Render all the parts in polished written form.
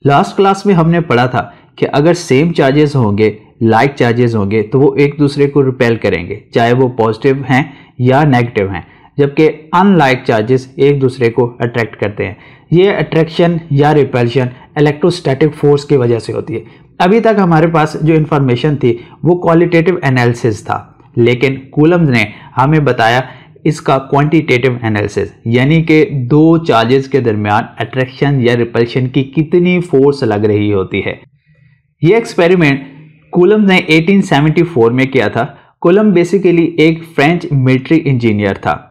Last class में हमने पढ़ा था कि अगर सेम चार्जेस होंगे, लाइक चार्जेस होंगे, तो वो एक दूसरे को रिपेल करेंगे, चाहे वो पॉजिटिव हैं या नेगेटिव हैं, जबकि अनलाइक चार्जेस एक दूसरे को अट्रैक्ट करते हैं। ये अट्रैक्शन या रिपल्शन इलेक्ट्रोस्टैटिक फोर्स की वजह से होती है। अभी तक हमारे पास जो इन्फॉर्मेशन थी वो क्वालिटेटिव एनालिसिस था, लेकिन कूलम्ब ने हमें बताया इसका क्वांटिटेटिव एनालिसिस, यानी कि दो चार्जेस के दरमियान अट्रैक्शन या रिपल्शन की कितनी फोर्स लग रही होती है। ये एक्सपेरिमेंट कूलम्ब ने 1874 में किया था। कूलम्ब बेसिकली एक फ्रेंच मिलिट्री इंजीनियर था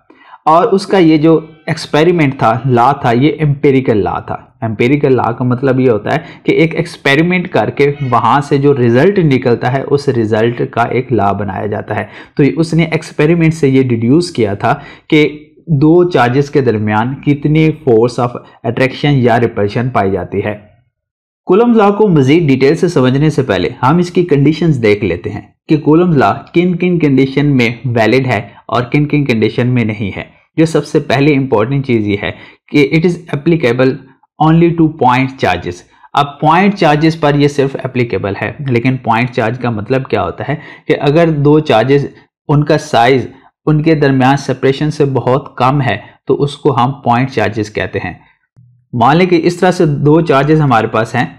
और उसका ये जो एक्सपेरिमेंट था, लॉ था, ये एम्पिरिकल लॉ था। एम्पिरिकल लॉ का मतलब ये होता है कि एक एक्सपेरिमेंट करके वहाँ से जो रिजल्ट निकलता है उस रिजल्ट का एक लॉ बनाया जाता है। तो उसने एक्सपेरिमेंट से ये डिड्यूस किया था कि दो चार्जेस के दरमियान कितनी फोर्स ऑफ अट्रैक्शन या रिपल्शन पाई जाती है। कूलम्ब लॉ को मजीद डिटेल से समझने से पहले हम इसकी कंडीशंस देख लेते हैं कि कूलम्ब लॉ किन किन कंडीशन में वैलिड है और किन किन कंडीशन में नहीं है। जो सबसे पहले इंपॉर्टेंट चीज़ ये है कि it is applicable only two point charges. अब पॉइंट चार्जेस पर ये सिर्फ एप्लीकेबल है, लेकिन पॉइंट चार्ज का मतलब क्या होता है कि अगर दो चार्जेस उनका साइज उनके दरमियान सेपरेशन से बहुत कम है तो उसको हम पॉइंट चार्जेस कहते हैं। मान लें कि इस तरह से दो चार्जेस हमारे पास हैं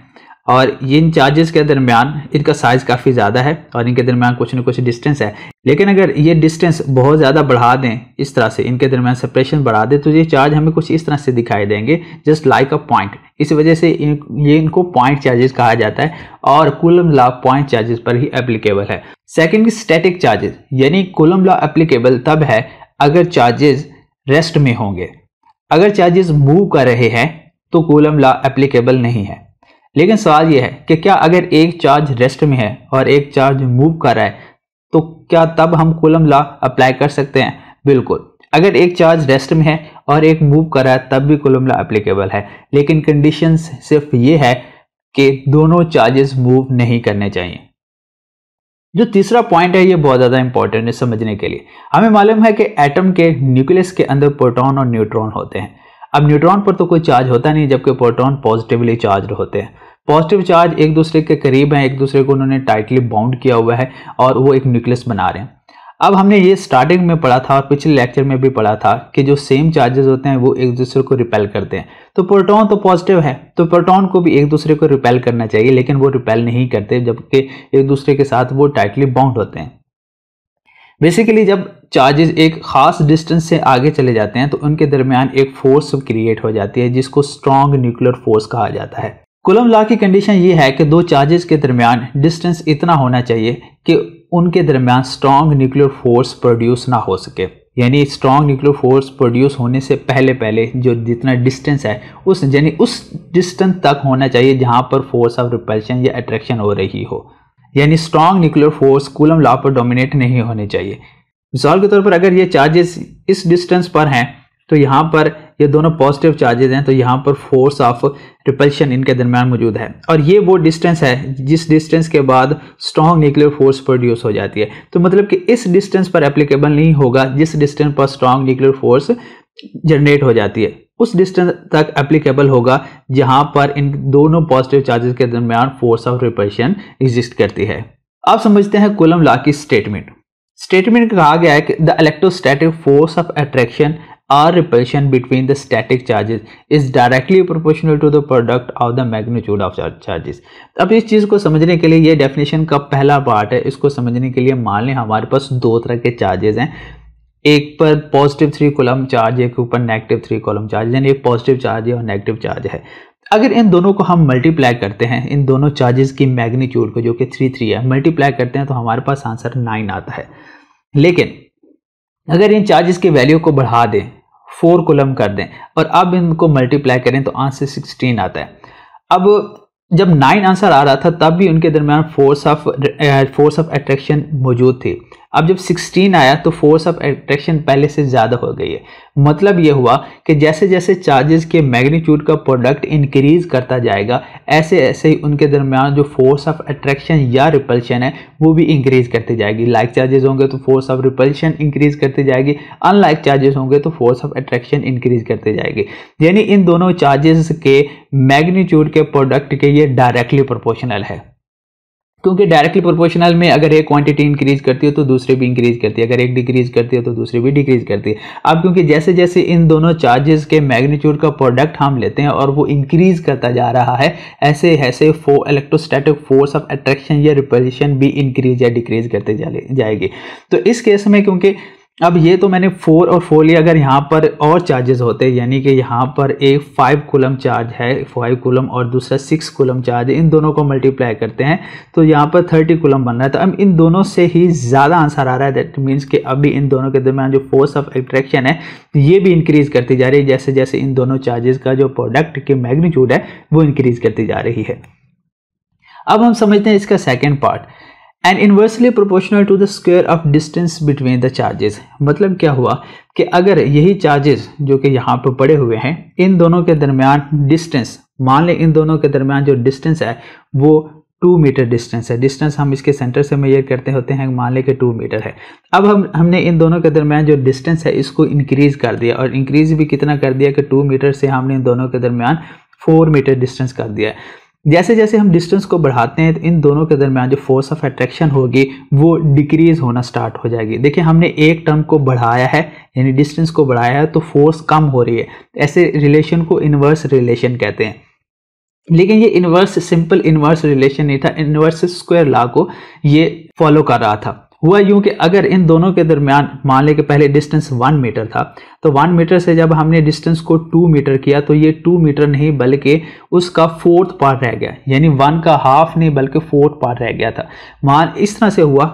और इन चार्जेस के दरमियान इनका साइज काफ़ी ज़्यादा है और इनके दरमियान कुछ न कुछ डिस्टेंस है, लेकिन अगर ये डिस्टेंस बहुत ज़्यादा बढ़ा दें, इस तरह से इनके दरमियान सेपरेशन बढ़ा दें, तो ये चार्ज हमें कुछ इस तरह से दिखाई देंगे, जस्ट लाइक अ पॉइंट। इस वजह से इनको पॉइंट चार्जेस कहा जाता है और कूलम्ब लॉ पॉइंट चार्जेस पर ही एप्लीकेबल है। सेकेंड, स्टैटिक चार्जेस, यानी कूलम्ब लॉ एप्लीकेबल तब है अगर चार्जेस रेस्ट में होंगे। अगर चार्जेस मूव कर रहे हैं तो कूलम्ब लॉ एप्लीकेबल नहीं है। लेकिन सवाल यह है कि क्या अगर एक चार्ज रेस्ट में है और एक चार्ज मूव कर रहा है तो क्या तब हम कूलम्ब लॉ अप्लाई कर सकते हैं? बिल्कुल। अगर एक चार्ज रेस्ट में है और एक मूव कर रहा है तब भी कूलम्ब लॉ एप्लीकेबल है, लेकिन कंडीशन सिर्फ ये है कि दोनों चार्जेस मूव नहीं करने चाहिए। जो तीसरा पॉइंट है ये बहुत ज़्यादा इंपॉर्टेंट है समझने के लिए। हमें मालूम है कि एटम के न्यूक्लियस के अंदर प्रोटॉन और न्यूट्रॉन होते हैं। अब न्यूट्रॉन पर तो कोई चार्ज होता नहीं, जबकि प्रोटॉन पॉजिटिवली चार्ज होते हैं। पॉजिटिव चार्ज एक दूसरे के करीब हैं, एक दूसरे को उन्होंने टाइटली बाउंड किया हुआ है और वो एक न्यूक्लियस बना रहे हैं। अब हमने ये स्टार्टिंग में पढ़ा था और पिछले लेक्चर में भी पढ़ा था कि जो सेम चार्जेस होते हैं वो एक दूसरे को रिपेल करते हैं। तो प्रोटॉन तो पॉजिटिव है, तो प्रोटॉन को भी एक दूसरे को रिपेल करना चाहिए, लेकिन वो रिपेल नहीं करते, जबकि एक दूसरे के साथ वो टाइटली बाउंड होते हैं। बेसिकली जब चार्जेस एक खास डिस्टेंस से आगे चले जाते हैं तो उनके दरमियान एक फोर्स क्रिएट हो जाती है जिसको स्ट्रॉन्ग न्यूक्लियर फोर्स कहा जाता है। कूलम्ब लॉ की कंडीशन ये है कि दो चार्जेस के दरमियान डिस्टेंस इतना होना चाहिए कि उनके दरमियान स्ट्रॉन्ग न्यूक्लियर फोर्स प्रोड्यूस ना हो सके, यानी स्ट्रॉन्ग न्यूक्लियर फोर्स प्रोड्यूस होने से पहले जो जितना डिस्टेंस है उस डिस्टेंस तक होना चाहिए जहां पर फोर्स ऑफ रिपल्शन या अट्रैक्शन हो रही हो, यानी strong nuclear force coulomb law पर डोमिनेट नहीं होने चाहिए। मिसाल के तौर पर अगर ये चार्जेस इस डिस्टेंस पर हैं तो यहाँ पर ये दोनों पॉजिटिव चार्जेस हैं, तो यहाँ पर फोर्स ऑफ रिपल्शन इनके दरमियान मौजूद है और ये वो डिस्टेंस है जिस डिस्टेंस के बाद स्ट्रॉन्ग न्यूक्लियर फोर्स प्रोड्यूस हो जाती है। तो मतलब कि इस डिस्टेंस पर एप्लीकेबल नहीं होगा जिस डिस्टेंस पर स्ट्रॉन्ग न्यूक्लियर फोर्स जनरेट हो जाती है, उस डिस्टेंस तक एप्लीकेबल होगा जहां पर इन दोनों पॉजिटिव चार्जेस के दरमियान फोर्स ऑफ रिपल्शन एग्जिस्ट करती है। अब समझते हैं कूलम्ब लॉ की स्टेटमेंट। स्टेटमेंट कहा गया है कि the electrostatic force of attraction or repulsion between the static charges is directly proportional to the product of the magnitude of charges। अब इस चीज़ को समझने के लिए ये डेफिनेशन का पहला पार्ट है, इसको समझने के लिए मान लें हमारे पास दो तरह के चार्जेस हैं, एक पर पॉजिटिव 3 कूलम्ब चार्ज, एक ऊपर नेगेटिव 3 कूलम्ब चार्ज, यानी एक पॉजिटिव चार्ज है और नेगेटिव चार्ज है। अगर इन दोनों को हम मल्टीप्लाई करते हैं, इन दोनों चार्जेस की मैग्नीट्यूड को जो कि 3 है मल्टीप्लाई करते हैं तो हमारे पास आंसर 9 आता है। लेकिन अगर इन चार्जेस की वैल्यू को बढ़ा दें, 4 कूलम्ब कर दें और अब इनको मल्टीप्लाई करें तो आंसर 16 आता है। अब जब 9 आंसर आ रहा था तब भी उनके दरमियान फोर्स ऑफ अट्रैक्शन मौजूद थी, अब जब 16 आया तो फोर्स ऑफ अट्रैक्शन पहले से ज़्यादा हो गई है। मतलब ये हुआ कि जैसे जैसे चार्जेस के मैग्नीट्यूड का प्रोडक्ट इंक्रीज करता जाएगा, ऐसे ऐसे ही उनके दरमियान जो फोर्स ऑफ अट्रैक्शन या रिपल्शन है वो भी इंक्रीज करती जाएगी। लाइक चार्जेस होंगे तो फोर्स ऑफ रिपल्शन इंक्रीज करती जाएगी, अनलाइक चार्जेस होंगे तो फोर्स ऑफ अट्रैक्शन इंक्रीज करती जाएगी। यानी इन दोनों चार्जेस के मैग्नीट्यूड के प्रोडक्ट के ये डायरेक्टली प्रोपोर्शनल है, क्योंकि डायरेक्टली प्रोपोर्शनल में अगर एक क्वांटिटी इंक्रीज करती है तो दूसरी भी इंक्रीज करती है, अगर एक डिक्रीज करती है तो दूसरी भी डिक्रीज करती है। अब क्योंकि जैसे जैसे इन दोनों चार्जेस के मैग्नीट्यूड का प्रोडक्ट हम लेते हैं और वो इंक्रीज करता जा रहा है, ऐसे ऐसे इलेक्ट्रोस्टैटिक फोर्स ऑफ अट्रैक्शन या रिपल्शन भी इंक्रीज या डिक्रीज करते जाएगी। तो इस केस में क्योंकि अब ये तो मैंने 4 और 4 लिया, अगर यहाँ पर और चार्जेस होते यानी कि यहाँ पर एक 5 कूलम चार्ज है 5 कूलम और दूसरा 6 कूलम चार्ज है, इन दोनों को मल्टीप्लाई करते हैं तो यहाँ पर 30 कूलम बन रहा है। तो अब इन दोनों से ही ज़्यादा आंसर आ रहा है। दैट मीन्स कि अभी इन दोनों के दरमियान जो फोर्स ऑफ अट्रैक्शन है ये भी इंक्रीज करती जा रही है, जैसे जैसे इन दोनों चार्जेस का जो प्रोडक्ट की मैग्नीट्यूड है वो इंक्रीज करती जा रही है। अब हम समझते हैं इसका second part, and inversely proportional to the square of distance between the charges. मतलब क्या हुआ कि अगर यही चार्जेस जो कि यहाँ पर पड़े हुए हैं, इन दोनों के दरमियान डिस्टेंस, मान लें इन दोनों के दरमियान जो डिस्टेंस है वो 2 मीटर डिस्टेंस है। डिस्टेंस हम इसके सेंटर से मेजर करते होते हैं, मान लें कि 2 मीटर है। अब हमने इन दोनों के दरमियान जो डिस्टेंस है इसको इंक्रीज कर दिया, और इंक्रीज भी कितना कर दिया कि 2 मीटर से हमने इन दोनों के दरमियान 4 मीटर डिस्टेंस कर दिया है। जैसे जैसे हम डिस्टेंस को बढ़ाते हैं तो इन दोनों के दरमियान जो फोर्स ऑफ अट्रैक्शन होगी वो डिक्रीज होना स्टार्ट हो जाएगी। देखिए हमने एक टर्म को बढ़ाया है यानी डिस्टेंस को बढ़ाया है तो फोर्स कम हो रही है। ऐसे रिलेशन को इन्वर्स रिलेशन कहते हैं। लेकिन ये इन्वर्स सिंपल इन्वर्स रिलेशन नहीं था, इन्वर्स स्क्वायर लॉ को ये फॉलो कर रहा था। हुआ यूं कि अगर इन दोनों के दरमियान मान लें कि पहले डिस्टेंस 1 मीटर था, तो 1 मीटर से जब हमने डिस्टेंस को 2 मीटर किया तो ये 2 मीटर नहीं बल्कि उसका 4th पार्ट रह गया, यानी 1 का हाफ नहीं बल्कि 4th पार्ट रह गया था। मान इस तरह से हुआ,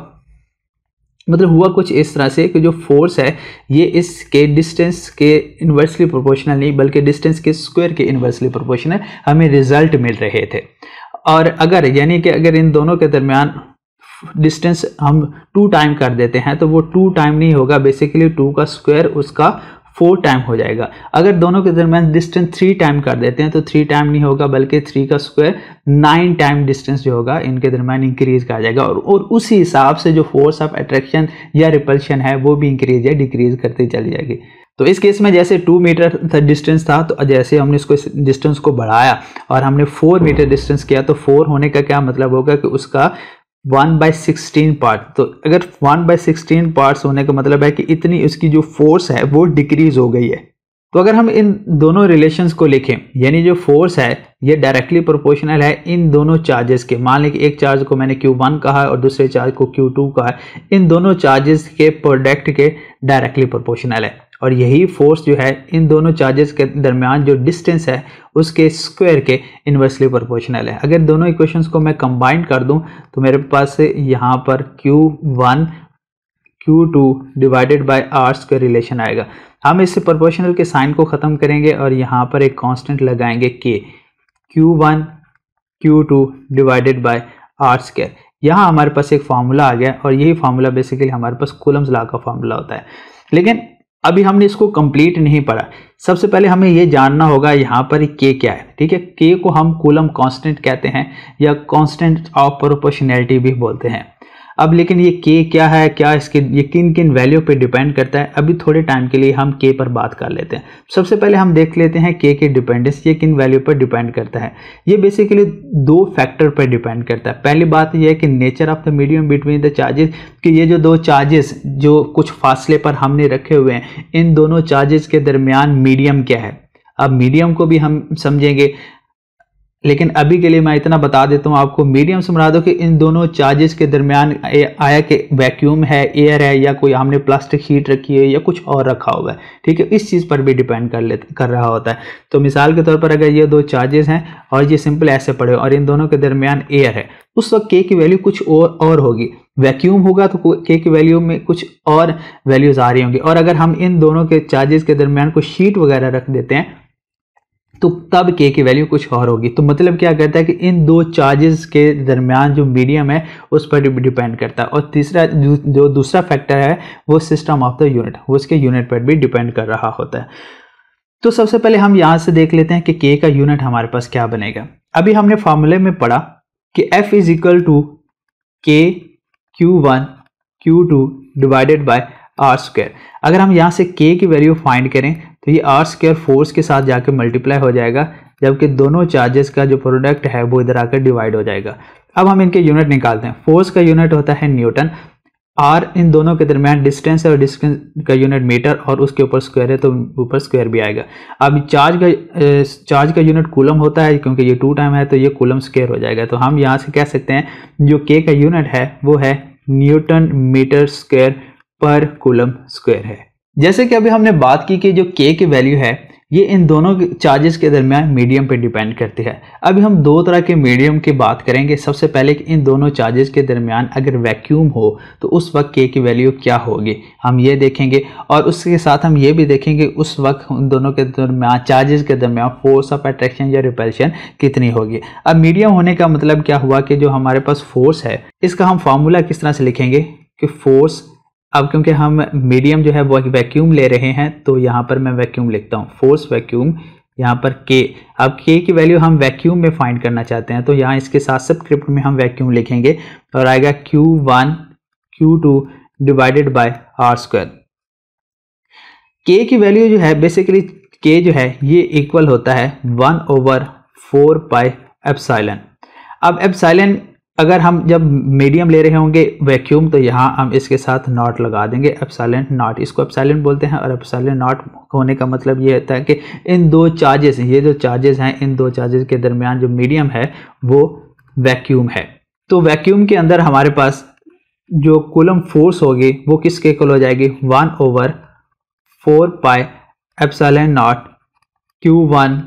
मतलब हुआ कुछ इस तरह से कि जो फोर्स है ये इसके डिस्टेंस के इन्वर्सली प्रोपोर्शनल नहीं बल्कि डिस्टेंस के स्क्वायर के इन्वर्सली प्रोपोर्शनल हमें रिजल्ट मिल रहे थे। और अगर यानी कि अगर इन दोनों के दरमियान डिस्टेंस हम 2 टाइम कर देते हैं तो वो 2 टाइम नहीं होगा, बेसिकली 2 का स्क्वायर उसका 4 टाइम हो जाएगा। अगर दोनों के दरमियान डिस्टेंस 3 टाइम कर देते हैं तो 3 टाइम नहीं होगा बल्कि 3 का स्क्वायर 9 टाइम डिस्टेंस जो होगा इनके दरमियान इंक्रीज कर जाएगा, और उसी हिसाब से जो फोर्स ऑफ अट्रैक्शन या रिपल्शन है वो भी इंक्रीज या डिक्रीज करती चली जाएगी। तो इस केस में जैसे 2 मीटर डिस्टेंस था तो जैसे हमने इसको डिस्टेंस को बढ़ाया और हमने 4 मीटर डिस्टेंस किया तो 4 होने का क्या मतलब होगा कि उसका 1/16 पार्ट। तो अगर 1/16 पार्ट्स होने का मतलब है कि इतनी उसकी जो फोर्स है वो डिक्रीज हो गई है। तो अगर हम इन दोनों रिलेशंस को लिखें, यानी जो फोर्स है ये डायरेक्टली प्रोपोर्शनल है इन दोनों चार्जेस के। मान लें कि एक चार्ज को मैंने Q1 कहा है और दूसरे चार्ज को Q2 कहा है, इन दोनों चार्जेस के प्रोडक्ट के डायरेक्टली प्रोपोर्शनल है। और यही फोर्स जो है इन दोनों चार्जेस के दरमियान जो डिस्टेंस है उसके स्क्वायर के इन्वर्सली प्रोपोर्शनल है। अगर दोनों इक्वेशंस को मैं कंबाइन कर दूं तो मेरे पास यहाँ पर Q1 Q2 divided by R square relation आएगा। हम इससे प्रोपोर्शनल के साइन को ख़त्म करेंगे और यहाँ पर एक कांस्टेंट लगाएंगे K, Q1 Q2 divided by R square. यहाँ हमारे पास एक फार्मूला आ गया और यही फार्मूला बेसिकली हमारे पास कूलम्स लॉ का फार्मूला होता है। लेकिन अभी हमने इसको कंप्लीट नहीं पढ़ा। सबसे पहले हमें ये जानना होगा यहाँ पर K क्या है। ठीक है, K को हम कूलम कांस्टेंट कहते हैं या कांस्टेंट ऑफ प्रोपोर्शनैलिटी भी बोलते हैं। अब लेकिन ये K क्या है, क्या इसके ये किन किन वैल्यू पे डिपेंड करता है, अभी थोड़े टाइम के लिए हम K पर बात कर लेते हैं। सबसे पहले हम देख लेते हैं K की डिपेंडेंस, ये किन वैल्यू पर डिपेंड करता है। ये बेसिकली 2 फैक्टर पर डिपेंड करता है। पहली बात ये है कि nature of the medium between the charges, कि ये जो 2 चार्जेस जो कुछ फासले पर हमने रखे हुए हैं, इन दोनों चार्जेस के दरमियान मीडियम क्या है। अब मीडियम को भी हम समझेंगे, लेकिन अभी के लिए मैं इतना बता देता हूँ आपको। मीडियम से मुराद हो कि इन दोनों चार्जेस के दरमियान आया कि वैक्यूम है, एयर है, या कोई हमने प्लास्टिक शीट रखी है या कुछ और रखा हुआ है। ठीक है, इस चीज़ पर भी डिपेंड कर रहा होता है। तो मिसाल के तौर पर अगर ये 2 चार्जेस हैं और ये सिंपल ऐसे पड़े और इन दोनों के दरमियान एयर है, उस वक्त K की वैल्यू कुछ और होगी। वैक्यूम होगा तो K की वैल्यू में कुछ और वैल्यूज आ रही होंगी। और अगर हम इन दोनों के चार्जेस के दरमियान कोई शीट वगैरह रख देते हैं तो तब के की वैल्यू कुछ और होगी। तो मतलब क्या करता है कि इन दो चार्जेस के दरमियान जो मीडियम है उस पर डिपेंड करता है। और तीसरा जो दूसरा फैक्टर है वो सिस्टम ऑफ द यूनिट, वो उसके यूनिट पर भी डिपेंड कर रहा होता है। तो सबसे पहले हम यहाँ से देख लेते हैं कि के का यूनिट हमारे पास क्या बनेगा। अभी हमने फॉर्मूले में पढ़ा कि F इज इक्वल टू के Q1 Q2 divided by R square. अगर हम यहाँ से के की वैल्यू फाइंड करें तो ये आर स्क्वायर फोर्स के साथ जाकर मल्टीप्लाई हो जाएगा, जबकि दोनों चार्जेस का जो प्रोडक्ट है वो इधर आकर डिवाइड हो जाएगा। अब हम इनके यूनिट निकालते हैं। फोर्स का यूनिट होता है न्यूटन, आर इन दोनों के दरमियान डिस्टेंस है और डिस्टेंस का यूनिट मीटर, और उसके ऊपर स्क्वायर है तो ऊपर स्क्वायर भी आएगा। अब चार्ज का यूनिट कूलम होता है, क्योंकि ये 2 टाइम है तो ये कूलम स्क्वायर हो जाएगा। तो हम यहाँ से कह सकते हैं जो के का यूनिट है वो है Newton metre square per coulomb square है। जैसे कि अभी हमने बात की कि जो के की वैल्यू है ये इन दोनों चार्जेस के दरमियान मीडियम पे डिपेंड करती है। अभी हम दो तरह के मीडियम की बात करेंगे। सबसे पहले कि इन दोनों चार्जेस के दरमियान अगर वैक्यूम हो तो उस वक्त के की वैल्यू क्या होगी, हम ये देखेंगे। और उसके साथ हम ये भी देखेंगे उस वक्त उन दोनों के दरमियान चार्जेस के दरमियान फोर्स ऑफ अट्रैक्शन या रिपल्शन कितनी होगी। अब मीडियम होने का मतलब क्या हुआ कि जो हमारे पास फोर्स है इसका हम फार्मूला किस तरह से लिखेंगे कि फोर्स, अब क्योंकि हम मीडियम जो है वो वैक्यूम ले रहे हैं तो यहाँ पर मैं वैक्यूम लिखता हूँ, फोर्स वैक्यूम, यहाँ पर के। अब के की वैल्यू हम वैक्यूम में फाइंड करना चाहते हैं तो यहाँ इसके साथ सबस्क्रिप्ट में हम वैक्यूम लिखेंगे और आएगा Q1 Q2 divided by R square. के की वैल्यू जो है बेसिकली के जो है ये इक्वल होता है 1/4 पाई एप्सिलॉन। अब एप्सिलॉन अगर हम जब मीडियम ले रहे होंगे वैक्यूम तो यहाँ हम इसके साथ नॉट लगा देंगे, एप्सिलॉन नॉट, इसको एप्सिलॉन बोलते हैं। और एप्सिलॉन नॉट होने का मतलब ये होता है कि इन दो चार्जेस, ये जो चार्जेस हैं इन दो चार्जेस के दरमियान जो मीडियम है वो वैक्यूम है। तो वैक्यूम के अंदर हमारे पास जो कूलम फोर्स होगी वो किसके इक्वल हो जाएगी, 1/4 pi epsilon naught Q1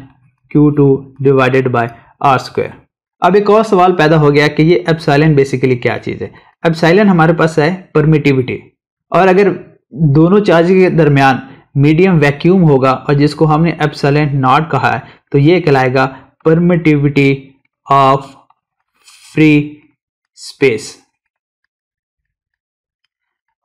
Q2 divided by R square. अब एक और सवाल पैदा हो गया कि ये एप्सिलॉन बेसिकली क्या चीज़ है। एप्सिलॉन हमारे पास है परमिटिविटी, और अगर दोनों चार्ज के दरमियान मीडियम वैक्यूम होगा और जिसको हमने एप्सिलॉन नॉट कहा है तो ये कहलाएगा परमिटिविटी ऑफ फ्री स्पेस।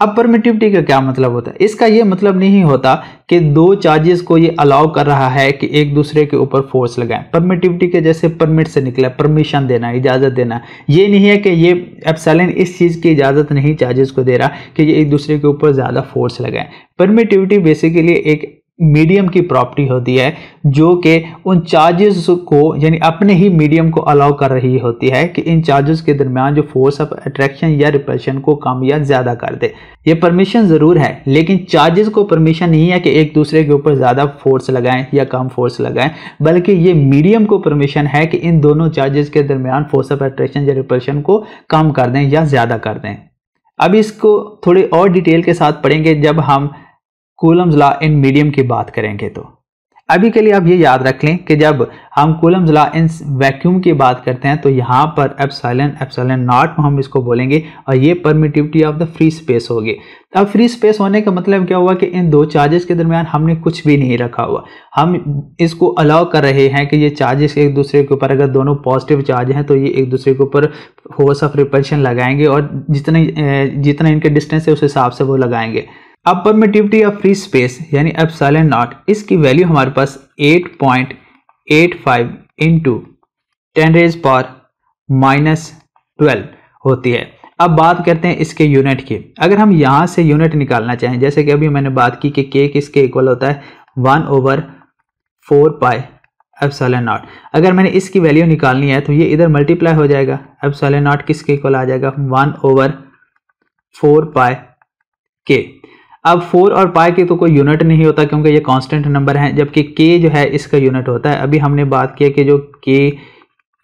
अब परमिटिविटी का क्या मतलब होता है, इसका ये मतलब नहीं होता कि दो चार्जेस को ये अलाउ कर रहा है कि एक दूसरे के ऊपर फोर्स लगाएं। परमिटिविटी के जैसे परमिट से निकला, परमिशन देना, इजाज़त देना। ये नहीं है कि ये एप्सिलॉन इस चीज़ की इजाज़त नहीं चार्जेस को दे रहा कि ये एक दूसरे के ऊपर ज़्यादा फोर्स लगाएं। परमिटिविटी बेसिकली एक मीडियम की प्रॉपर्टी होती है जो कि उन चार्जेस को यानी अपने ही मीडियम को अलाउ कर रही होती है कि इन चार्जेस के दरमियान जो फोर्स ऑफ अट्रैक्शन या रिपल्शन को कम या ज़्यादा कर दे। ये परमिशन ज़रूर है लेकिन चार्जेस को परमिशन नहीं है कि एक दूसरे के ऊपर ज़्यादा फोर्स लगाएं या कम फोर्स लगाएं, बल्कि ये मीडियम को परमिशन है कि इन दोनों चार्जेस के दरमियान फोर्स ऑफ अट्रैक्शन या रिपल्शन को कम कर दें या ज़्यादा कर दें। अब इसको थोड़ी और डिटेल के साथ पढ़ेंगे जब हम कूलम्स लॉ इन मीडियम की बात करेंगे। तो अभी के लिए आप ये याद रख लें कि जब हम कूलम्स लॉ इन वैक्यूम की बात करते हैं तो यहाँ पर एप्सिलॉन नॉट हम इसको बोलेंगे और ये permittivity of the free space होगी। अब फ्री स्पेस होने का मतलब क्या हुआ कि इन दो चार्जेस के दरमियान हमने कुछ भी नहीं रखा हुआ, हम इसको अलाउ कर रहे हैं कि ये चार्जेस एक दूसरे के ऊपर, अगर दोनों पॉजिटिव चार्ज हैं तो ये एक दूसरे के ऊपर फोर्स ऑफ रिपल्शन लगाएंगे और जितना इनके डिस्टेंस है उस हिसाब से वो लगाएंगे। अब परमिटिविटी ऑफ फ्री स्पेस यानी एप्सिलॉन नॉट, इसकी वैल्यू हमारे पास 8.85 इंटू 10⁻⁻12 होती है। अब बात करते हैं इसके यूनिट की। अगर हम यहाँ से यूनिट निकालना चाहें, जैसे कि अभी मैंने बात की कि के किसके इक्वल होता है 1/4 पाई एप्सिलॉन नॉट। अगर मैंने इसकी वैल्यू निकालनी है तो ये इधर मल्टीप्लाई हो जाएगा, एप्सिलॉन नॉट किसके इक्वल आ जाएगा 1/4 पाई के। अब 4 और पाई के तो कोई यूनिट नहीं होता क्योंकि ये कांस्टेंट नंबर है, जबकि के जो है इसका यूनिट होता है। अभी हमने बात किया कि जो के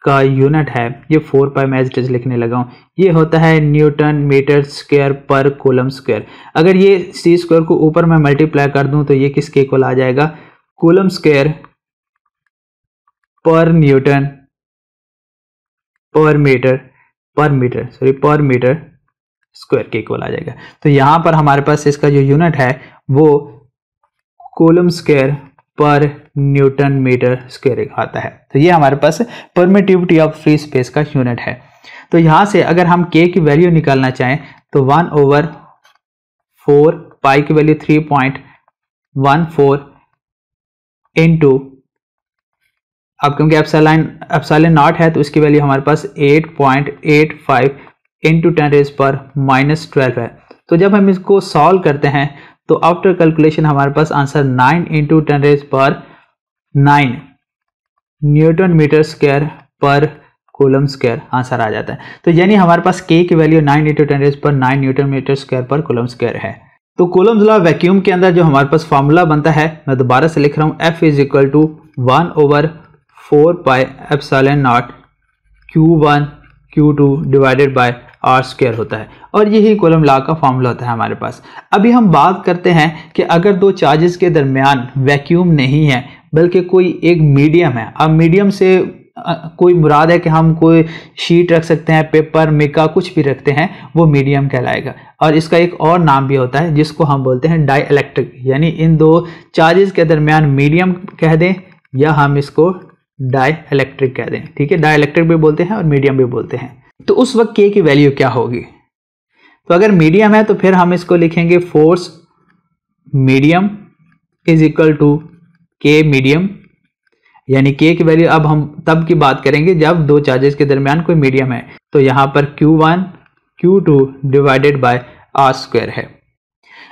का यूनिट है ये 4 पाई मैं एज इट इज लिखने लगा हूँ, ये होता है Newton metre square per coulomb square. अगर ये सी स्क्वायर को ऊपर मैं मल्टीप्लाई कर दूं तो ये किसके इक्वल आ जाएगा, कूलम स्क्वायर पर न्यूटन पर मीटर स्क्वायर के इक्वल आ जाएगा। तो यहाँ पर हमारे पास इसका जो यूनिट है वो कूलम स्क्वायर पर न्यूटन मीटर स्क्वायर आता है। तो ये हमारे पास परमिटिविटी ऑफ फ्री स्पेस का यूनिट है। तो यहाँ से अगर हम k की वैल्यू निकालना चाहें तो 1/4 पाई की वैल्यू 3.14 इंटू, अब क्योंकि एप्सिलॉन नॉट है तो इसकी वैल्यू हमारे पास 8.85 इंटू 10⁻⁻12 है। तो जब हम इसको सॉल्व करते हैं तो आफ्टर कैलकुलेशन हमारे पास answer 9 into 10⁻9 newton metre square per coulomb square answer आ जाता है। तो यानी हमारे पास k की value 9 into 10⁻9 newton metre square per coulomb square है। तो कूलम्स लॉ वैक्यूम के अंदर जो हमारे पास फॉर्मूला बनता है, मैं दोबारा से लिख रहा हूँ, F is equal to 1/4 pi epsilon naught Q1 Q2 divided by R square होता है, और यही कूलम लॉ का फॉर्मूला होता है हमारे पास। अभी हम बात करते हैं कि अगर दो चार्जेस के दरमियान वैक्यूम नहीं है बल्कि कोई एक मीडियम है। अब मीडियम से कोई मुराद है कि हम कोई शीट रख सकते हैं, पेपर, मिका, कुछ भी रखते हैं, वो मीडियम कहलाएगा। और इसका एक और नाम भी होता है जिसको हम बोलते हैं डाई इलेक्ट्रिक, यानी इन दो चार्जेस के दरमियान मीडियम कह दें या हम इसको डाई इलेक्ट्रिक कह दें। ठीक है, डाई इलेक्ट्रिक भी बोलते हैं और मीडियम भी बोलते हैं। तो उस वक्त के की वैल्यू क्या होगी? तो अगर मीडियम है तो फिर हम इसको लिखेंगे force medium is equal to K medium, यानी के की वैल्यू अब हम तब की बात करेंगे जब दो चार्जेस के दरमियान कोई मीडियम है। तो यहां पर Q1 Q2 divided by R square है।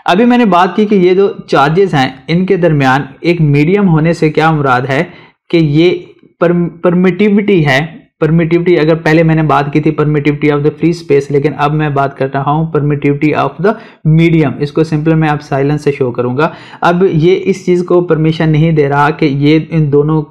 अभी मैंने बात की कि ये जो चार्जेस हैं इनके दरमियान एक मीडियम होने से क्या मुराद है कि ये परमिटिविटी है। परमिटिविटी, अगर पहले मैंने बात की थी permittivity of the free space, लेकिन अब मैं बात कर रहा हूं परमिटिविटी ऑफ द मीडियम। इसको सिंपल मैं अब साइलेंस से शो करूंगा। अब ये इस चीज को परमिशन नहीं दे रहा कि ये इन दोनों,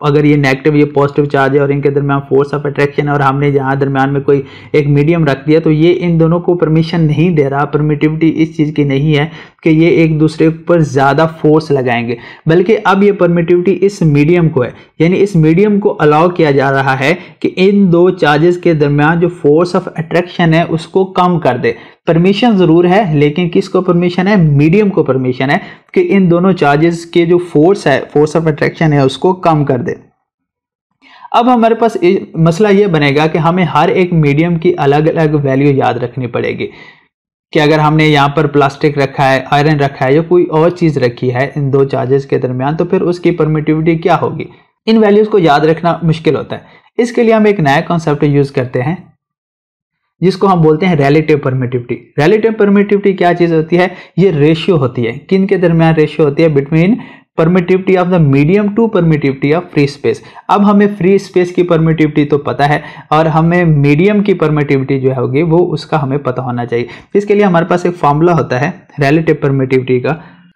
अगर ये नेगेटिव ये पॉजिटिव चार्ज है और इनके दरमियान फोर्स ऑफ अट्रैक्शन है और हमने यहाँ दरमियान में कोई एक मीडियम रख दिया, तो ये इन दोनों को परमिशन नहीं दे रहा। परमिटिविटी इस चीज़ की नहीं है कि ये एक दूसरे पर ज़्यादा फोर्स लगाएंगे, बल्कि अब ये परमिटिविटी इस मीडियम को है, यानी इस मीडियम को अलाउ किया जा रहा है कि इन दो चार्जेस के दरमियान जो फोर्स ऑफ अट्रैक्शन है उसको कम कर दे। परमिशन जरूर है, लेकिन किसको परमिशन है? मीडियम को परमिशन है कि इन दोनों चार्जेस के जो फोर्स है, फोर्स ऑफ अट्रैक्शन है, उसको कम कर दे। अब हमारे पास मसला ये बनेगा कि हमें हर एक मीडियम की अलग अलग वैल्यू याद रखनी पड़ेगी कि अगर हमने यहाँ पर प्लास्टिक रखा है, आयरन रखा है या कोई और चीज रखी है इन दो चार्जेस के दरमियान, तो फिर उसकी परमिटिविटी क्या होगी। इन वैल्यूज को याद रखना मुश्किल होता है। इसके लिए हम एक नया कॉन्सेप्ट यूज करते हैं जिसको हम बोलते हैं रिलेटिव परमिटिविटी। रिलेटिव परमिटिविटी क्या चीज होती है? ये रेशियो होती है। किन के दरमियान रेशियो होती है? Between permittivity of the medium to permittivity of free space. अब हमें फ्री स्पेस की परमिटिविटी तो पता है और हमें मीडियम की परमिटिविटी जो होगी वो उसका हमें पता होना चाहिए। इसके लिए हमारे पास एक फॉर्मूला होता है रिलेटिव परमिटिविटी का।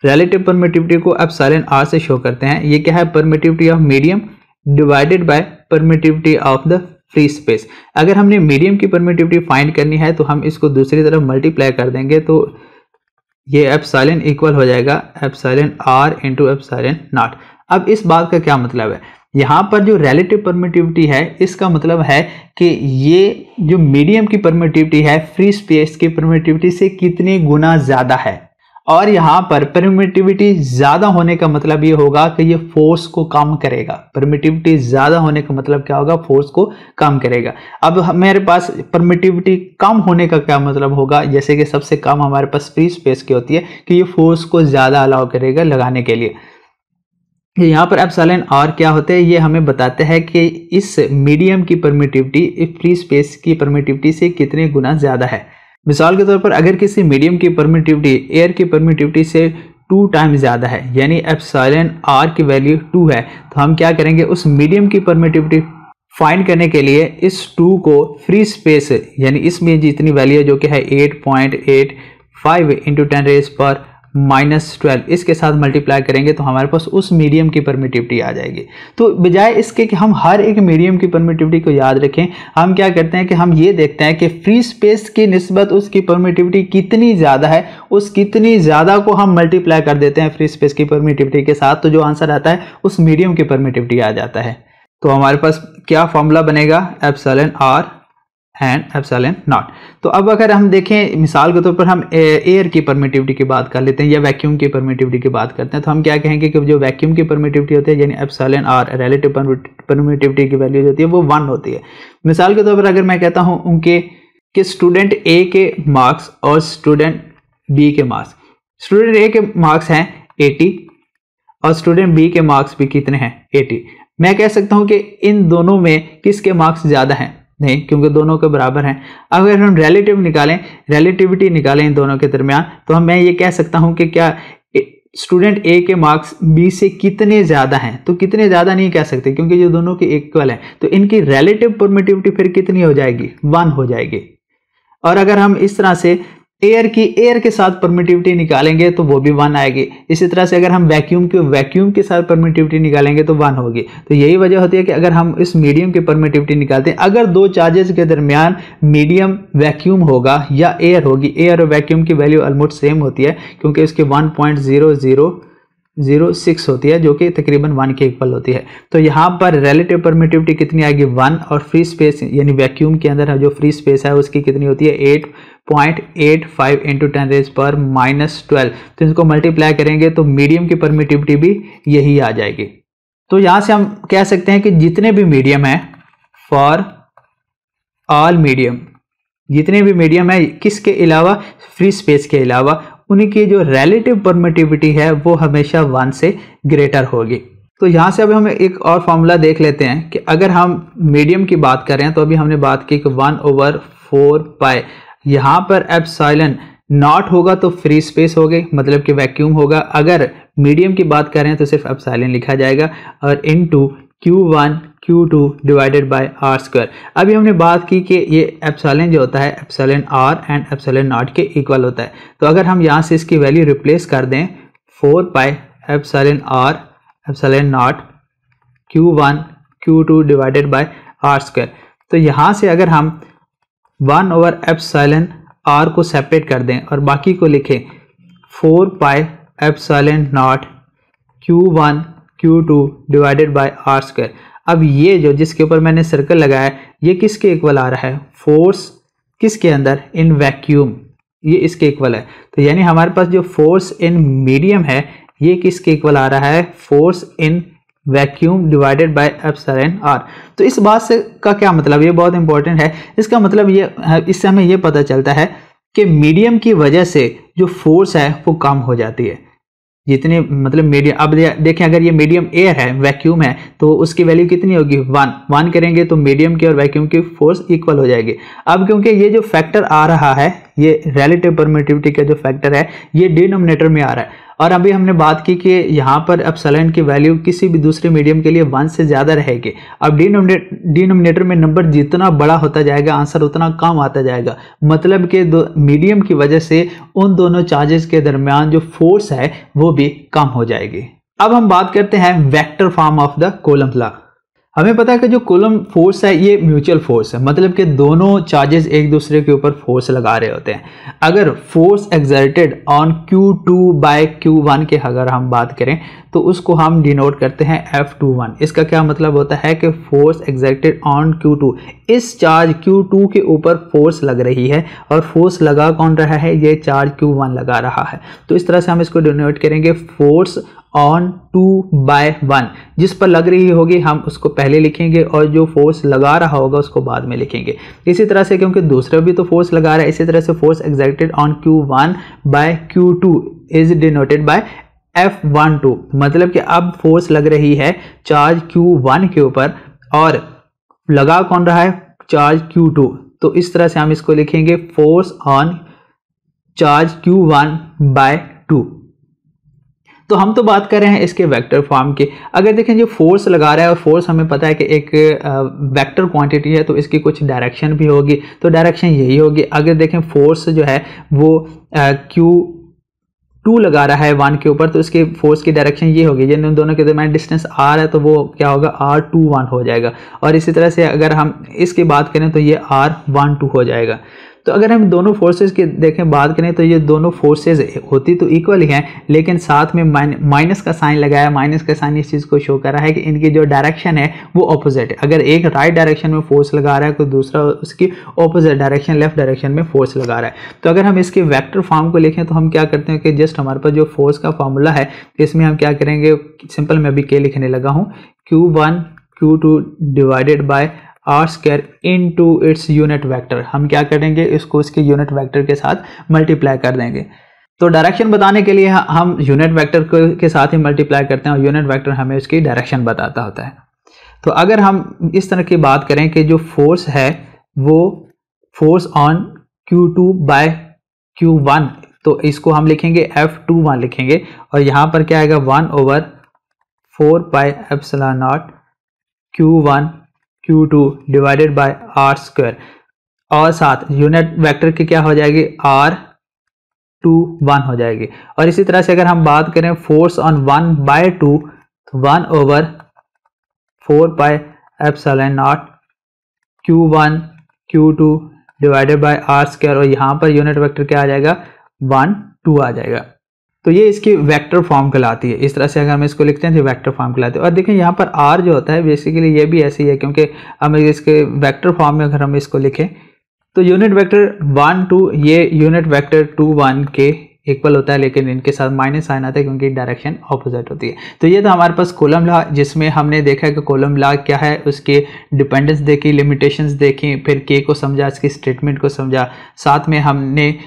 रिलेटिव परमिटिविटी को एप्सिलॉन R से शो करते हैं। ये क्या है? Permittivity of medium divided by permittivity of the free space. अगर हमने मीडियम की परमिटिविटी फाइंड करनी है तो हम इसको दूसरी तरफ मल्टीप्लाई कर देंगे, तो ये एप्सिलॉन इक्वल हो जाएगा epsilon R into epsilon not. अब इस बात का क्या मतलब है? यहाँ पर जो रिलेटिव परमिटिविटी है इसका मतलब है कि ये जो मीडियम की परमिटिविटी है फ्री स्पेस की परमिटिविटी से कितनी गुना ज्यादा है। और यहाँ पर परमिटिविटी ज्यादा होने का मतलब ये होगा कि ये फोर्स को कम करेगा। परमिटिविटी ज्यादा होने का मतलब क्या होगा? फोर्स को कम करेगा। अब मेरे पास परमिटिविटी कम होने का क्या मतलब होगा? जैसे कि सबसे कम हमारे पास फ्री स्पेस की होती है कि ये फोर्स को ज्यादा अलाउ करेगा लगाने के लिए। यहाँ पर एप्सिलॉन R क्या होते हैं? ये हमें बताते हैं कि इस मीडियम की परमिटिविटी फ्री स्पेस की परमिटिविटी से कितने गुना ज्यादा है। मिसाल के तौर पर अगर किसी मीडियम की परमिटिविटी एयर की परमिटिविटी से 2 टाइम्स ज़्यादा है, यानी एप्सिलॉन R की वैल्यू 2 है, तो हम क्या करेंगे? उस मीडियम की परमिटिविटी फाइंड करने के लिए इस 2 को फ्री स्पेस, यानी इसमें जितनी वैल्यू है जो कि है 8.85 इंटू 10⁻⁻12, इसके साथ मल्टीप्लाई करेंगे तो हमारे पास उस मीडियम की परमिटिविटी आ जाएगी। तो बजाय इसके कि हम हर एक मीडियम की परमिटिविटी को याद रखें, हम क्या करते हैं कि हम ये देखते हैं कि फ्री स्पेस की निस्बत उसकी परमिटिविटी कितनी ज़्यादा है, उस कितनी ज़्यादा को हम मल्टीप्लाई कर देते हैं फ्री स्पेस की परमिटिविटी के साथ, तो जो आंसर आता है उस मीडियम की परमिटिविटी आ जाता है। तो हमारे पास क्या फॉर्मूला बनेगा? Epsilon R and epsilon not. तो अब अगर हम देखें मिसाल के तौर पर हम एयर की परमिटिविटी की बात कर लेते हैं या वैक्यूम की परमिटिविटी की बात करते हैं, तो हम क्या कहेंगे कि जो वैक्यूम की परमिटिविटी होती है यानी एप्सिलॉन आर रिलेटिव परमिटिविटी की वैल्यू होती है वो 1 होती है। मिसाल के तौर पर अगर मैं कहता हूँ उनके कि स्टूडेंट ए के मार्क्स और स्टूडेंट बी के मार्क्स, स्टूडेंट ए के मार्क्स हैं 80 और स्टूडेंट बी के मार्क्स भी कितने हैं 80, मैं कह सकता हूं कि इन दोनों में किसके मार्क्स ज्यादा हैं? नहीं, क्योंकि दोनों के बराबर हैं। अगर हम रिलेटिविटी निकालें इन दोनों के दरमियान, तो मैं ये कह सकता हूं कि क्या स्टूडेंट ए के मार्क्स बी से कितने ज्यादा हैं? तो कितने ज्यादा नहीं कह सकते क्योंकि ये दोनों के इक्वल हैं, तो इनकी रिलेटिव परमिटिविटी फिर कितनी हो जाएगी? 1 हो जाएगी। और अगर हम इस तरह से एयर के साथ परमिटिविटी निकालेंगे तो वो भी 1 आएगी। इसी तरह से अगर हम वैक्यूम के साथ परमिटिविटी निकालेंगे तो 1 होगी। तो यही वजह होती है कि अगर हम इस मीडियम की परमिटिविटी निकालते हैं, अगर दो चार्जेस के दरमियान मीडियम वैक्यूम होगा या एयर होगी, एयर और वैक्यूम की वैल्यू ऑलमोस्ट सेम होती है क्योंकि इसकी 1.0006 होती है जो कि तकरीबन 1 के इक्वल होती है। तो यहाँ पर रिलेटिव परमिटिविटी कितनी आएगी? 1, और फ्री स्पेस यानी वैक्यूम के अंदर जो फ्री स्पेस है उसकी कितनी होती है? 8.85 × 10⁻⁻12। तो इसको मल्टीप्लाई करेंगे तो मीडियम की परमिटिविटी भी यही आ जाएगी। तो यहाँ से हम कह सकते हैं कि जितने भी मीडियम है, फॉर ऑल मीडियम, जितने भी मीडियम है किसके अलावा? फ्री स्पेस के अलावा, उनकी जो रिलेटिव परमिटिविटी है वो हमेशा 1 से ग्रेटर होगी। तो यहाँ से अब हम एक और फॉर्मूला देख लेते हैं कि अगर हम मीडियम की बात करें तो अभी हमने बात की कि 1/4π, यहाँ पर एप्सिलॉन नॉट होगा तो फ्री स्पेस हो गई, मतलब कि वैक्यूम होगा। अगर मीडियम की बात करें तो सिर्फ एप्सिलॉन लिखा जाएगा और into Q1 Q2 divided by R²। अभी हमने बात की कि ये एप्सिलॉन जो होता है epsilon R and epsilon not के इक्वल होता है। तो अगर हम यहाँ से इसकी वैल्यू रिप्लेस कर दें 4π epsilon R epsilon naught Q1 Q2 divided by R², तो यहाँ से अगर हम 1/एप्सिलॉन R को सेपरेट कर दें और बाकी को लिखें 4π epsilon naught Q1 Q2 divided by R²। अब ये जो जिसके ऊपर मैंने सर्कल लगाया ये किसके इक्वल आ रहा है? फोर्स किसके अंदर? इन वैक्यूम, ये इसके इक्वल है। तो यानी हमारे पास जो फोर्स इन मीडियम है ये किसके इक्वल आ रहा है? Force in vacuum divided by epsilon R। तो इस बात से का क्या मतलब? ये बहुत इंपॉर्टेंट है। इसका मतलब ये, इससे हमें ये पता चलता है कि मीडियम की वजह से जो फोर्स है वो कम हो जाती है। जितने मतलब मीडियम, अब देखें अगर ये मीडियम एयर है, वैक्यूम है, तो उसकी वैल्यू कितनी होगी? 1 करेंगे तो मीडियम की और वैक्यूम की फोर्स इक्वल हो जाएगी। अब क्योंकि ये जो फैक्टर आ रहा है, ये रिलेटिव परमिटिविटी का जो फैक्टर है ये डिनोमिनेटर में आ रहा है, और अभी हमने बात की कि यहाँ पर एप्सिलॉन की वैल्यू किसी भी दूसरे मीडियम के लिए 1 से ज़्यादा रहेगी। अब डिनोमिनेटर में नंबर जितना बड़ा होता जाएगा आंसर उतना कम आता जाएगा, मतलब कि मीडियम की वजह से उन दोनों चार्जेस के दरमियान जो फोर्स है वो भी कम हो जाएगी। अब हम बात करते हैं vector form of the coulomb law. हमें पता है कि जो कूलम्ब फोर्स है ये म्यूचुअल फोर्स है, मतलब कि दोनों चार्जेस एक दूसरे के ऊपर फोर्स लगा रहे होते हैं। अगर force exerted on Q2 bye Q1 के अगर हम बात करें तो उसको हम डिनोट करते हैं F21। इसका क्या मतलब होता है कि फोर्स एक्सर्टेड ऑन Q2, इस चार्ज Q2 के ऊपर फोर्स लग रही है और फोर्स लगा कौन रहा है? ये चार्ज Q1 लगा रहा है। तो इस तरह से हम इसको डिनोट करेंगे फोर्स ऑन 2/1, जिस पर लग रही होगी हम उसको पहले लिखेंगे और जो फोर्स लगा रहा होगा उसको बाद में लिखेंगे। इसी तरह से क्योंकि दूसरा भी तो फोर्स लगा रहा है, इसी तरह से force exerted on Q1 by Q2 is denoted by F12, मतलब कि अब फोर्स लग रही है चार्ज Q1 के ऊपर और लगा कौन रहा है? Charge Q2। तो इस तरह से हम इसको लिखेंगे force on charge Q1 bye 2। तो हम तो बात कर रहे हैं इसके वेक्टर फॉर्म की। अगर देखें जो फोर्स लगा रहा है और फोर्स हमें पता है कि एक वेक्टर क्वांटिटी है तो इसकी कुछ डायरेक्शन भी होगी, तो डायरेक्शन यही होगी। अगर देखें फोर्स जो है वो Q2 लगा रहा है 1 के ऊपर, तो इसके फोर्स की डायरेक्शन ये होगी, जिन दोनों के दरमियान डिस्टेंस R है तो वो क्या होगा? R21 हो जाएगा। और इसी तरह से अगर हम इसकी बात करें तो ये R12 हो जाएगा। तो अगर हम दोनों फोर्सेस की देखें बात करें तो ये दोनों फोर्सेस होती तो इक्वल ही हैं, लेकिन साथ में माइनस का साइन लगाया। माइनस का साइन इस चीज़ को शो कर रहा है कि इनकी जो डायरेक्शन है वो ऑपोजिट है। अगर एक राइट डायरेक्शन में फोर्स लगा रहा है तो दूसरा उसकी ऑपोजिट डायरेक्शन लेफ्ट डायरेक्शन में फोर्स लगा रहा है। तो अगर हम इसके वेक्टर फॉर्म को लिखें तो हम क्या करते हैं कि जस्ट हमारे पास जो फोर्स का फॉर्मूला है इसमें हम क्या करेंगे, सिंपल मैं अभी के लिखने लगा हूँ, Q1 Q2 divided by R square into its unit vector. हम क्या करेंगे, इसको इसके यूनिट वेक्टर के साथ मल्टीप्लाई कर देंगे। तो डायरेक्शन बताने के लिए हम यूनिट वेक्टर के साथ ही मल्टीप्लाई करते हैं और यूनिट वेक्टर हमें उसकी डायरेक्शन बताता होता है। तो अगर हम इस तरह की बात करें कि जो फोर्स है वो force on Q2 bye Q1, तो इसको हम लिखेंगे F21 लिखेंगे, और यहाँ पर क्या आएगा 1/4 pi epsilon naught Q1 Q2 divided by R square, और साथ यूनिट वेक्टर की क्या हो जाएगी R21 हो जाएगी। और इसी तरह से अगर हम बात करें फोर्स ऑन 1/2 तो 1/4 pi epsilon naught Q1 Q2 divided by R square, और यहाँ पर यूनिट वेक्टर क्या आ जाएगा 1 2 आ जाएगा। तो ये इसकी वेक्टर फॉर्म कहलाती है। इस तरह से अगर हम इसको लिखते हैं तो वेक्टर फॉर्म कहलाती है। और देखें यहाँ पर आर जो होता है बेसिकली ये भी ऐसे ही है, क्योंकि हम इसके वेक्टर फॉर्म में अगर हम इसको लिखें तो यूनिट वेक्टर 1 2 ये यूनिट वेक्टर 2 1 के इक्वल होता है, लेकिन इनके साथ माइनस साइन आता है क्योंकि डायरेक्शन ऑपोजिट होती है। तो ये था हमारे पास कॉलम लॉ, जिसमें हमने देखा कि कॉलम लॉ क्या है, उसके डिपेंडेंस देखी, लिमिटेशंस देखी, फिर के को समझा, इसकी स्टेटमेंट को समझा, साथ में हमने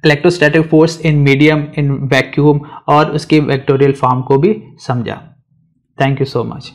electrostatic force in medium, in vacuum और उसके वेक्टोरियल फॉर्म को भी समझा। Thank you so much.